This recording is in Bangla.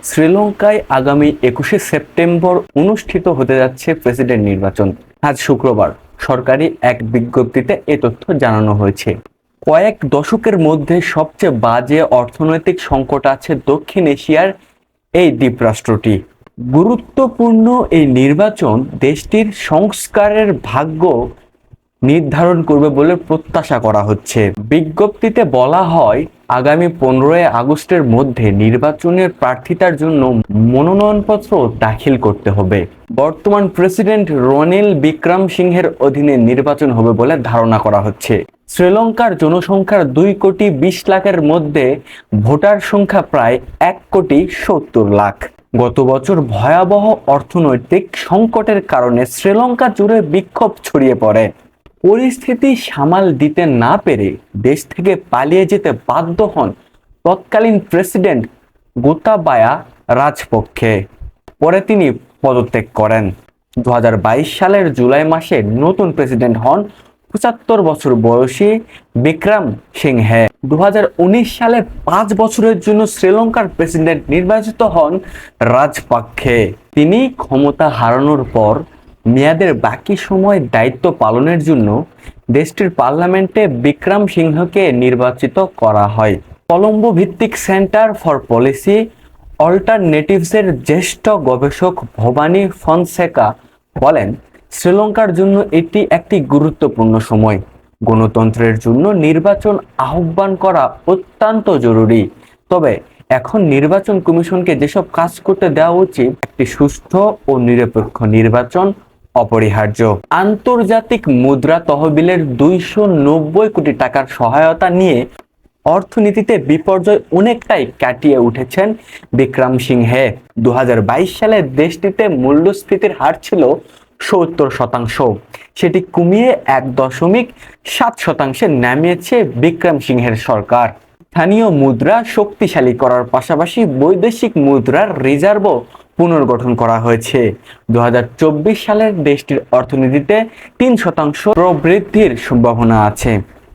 শ্রীলঙ্কায় আগামী 21শে সেপ্টেম্বর অনুষ্ঠিত হতে যাচ্ছে প্রেসিডেন্ট নির্বাচন। আজ শুক্রবার সরকারি এক বিজ্ঞপ্তিতে এ তথ্য জানানো হয়েছে। কয়েক দশকের মধ্যে সবচেয়ে বাজে অর্থনৈতিক সংকট আছে দক্ষিণ এশিয়ার এই দ্বীপরাষ্ট্রটি। গুরুত্বপূর্ণ এই নির্বাচন দেশটির সংস্কারের ভাগ্য নির্ধারণ করবে বলে প্রত্যাশা করা হচ্ছে। বিজ্ঞপ্তিতে বলা হয়, আগামী 15 আগস্টের মধ্যে নির্বাচনের প্রার্থিতার জন্য মনোনয়নপত্র দাখিল করতে হবে। বর্তমান প্রেসিডেন্ট রনিল বিক্রমসিংহের অধীনে নির্বাচন হবে বলে ধারণা করা হচ্ছে। শ্রীলঙ্কার জনসংখ্যার 2,20,00,000-এর মধ্যে ভোটার সংখ্যা প্রায় 1,70,00,000। গত বছর ভয়াবহ অর্থনৈতিক সংকটের কারণে শ্রীলঙ্কা জুড়ে বিক্ষোভ ছড়িয়ে পড়ে। পরিস্থিতি সামাল দিতে না পেরে দেশ থেকে পালিয়ে যেতে বাধ্য হন তৎকালীন প্রেসিডেন্ট গোতাবায়া রাজপক্ষে। পরে তিনি পদত্যাগ করেন। 2022 সালের জুলাই মাসে নতুন প্রেসিডেন্ট হন 75 বছর বয়সী বিক্রমসিংহে। 2019 সালে 5 বছরের জন্য শ্রীলঙ্কার প্রেসিডেন্ট নির্বাচিত হন রাজপক্ষে। তিনি ক্ষমতা হারানোর পর মেয়াদের বাকি সময় দায়িত্ব পালনের জন্য দেশটির পার্লামেন্টে বিক্রমসিংহকে নির্বাচিত করা হয়। কলম্বো ভিত্তিক সেন্টার ফর পলিসি অল্টারনেটিভসের জ্যেষ্ঠ গবেষক ভবানী ফনসেকা বলেন, শ্রীলঙ্কার জন্য এটি একটি গুরুত্বপূর্ণ সময়। গণতন্ত্রের জন্য নির্বাচন আহ্বান করা অত্যন্ত জরুরি। তবে এখন নির্বাচন কমিশনকে যেসব কাজ করতে দেওয়া উচিত, একটি সুষ্ঠু ও নিরপেক্ষ নির্বাচন অপরিহার্য। আন্তর্জাতিক মুদ্রা তহবিলের 290 কোটি টাকার সহায়তা নিয়ে অর্থনীতিতে বিপর্যয় অনেকটাই কাটিয়ে উঠেছেন বিক্রমসিংহে। 2022 সালে দেশটিতে মূল্যস্ফীতির হার ছিল 70%। সেটি কমিয়ে 1.7% নামিয়েছে বিক্রমসিংহের সরকার। স্থানীয় মুদ্রা শক্তিশালী করার পাশাপাশি বৈদেশিক মুদ্রার রিজার্ভও পুনর্গঠন করা হয়েছে। 2024 সালের দেশটির অর্থনীতিতে 3% প্রবৃদ্ধির সম্ভাবনা আছে।